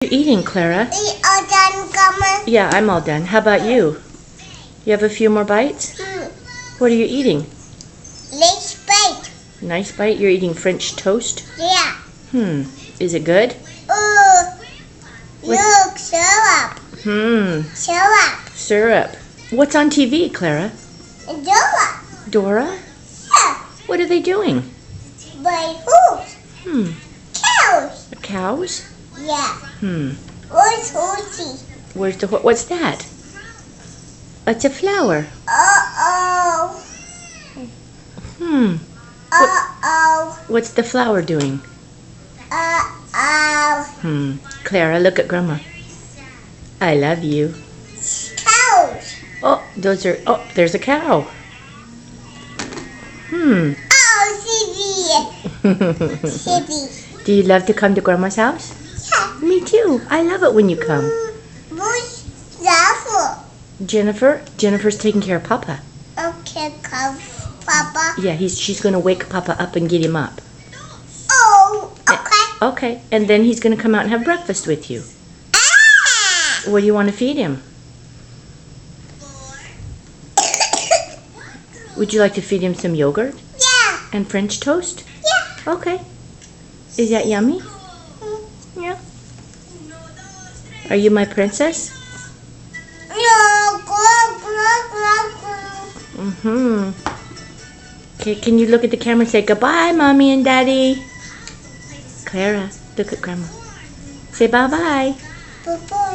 What are you eating, Clara? You all done, Grandma? Yeah, I'm all done. How about you? You have a few more bites? What are you eating? Let's bite. Nice bite. You're eating French toast? Yeah. Is it good? Look, syrup. Syrup. Syrup. What's on TV, Clara? Dora. Dora? Yeah. What are they doing? By who? Cows. Cows? Yeah. Where's Horsey? Where's the what's that? It's a flower. Uh-oh. Uh-oh. What's the flower doing? Uh-oh. Clara, look at Grandma. I love you. Cows. Oh, there's a cow. Oh, Sibby. Sibby. Do you love to come to Grandma's house? Yeah. Me too. I love it when you come. Who's that Jennifer's taking care of Papa. for? Okay, come, Papa. Yeah, she's gonna wake Papa up and get him up. Oh, okay. Okay, and then he's gonna come out and have breakfast with you. What do you want to feed him? Would you like to feed him some yogurt? Yeah. And French toast? Yeah. Okay. Is that yummy? Yeah. Are you my princess? No, go. Okay, can you look at the camera and say goodbye, Mommy and Daddy? Clara, look at Grandma. Say bye-bye. Bye-bye.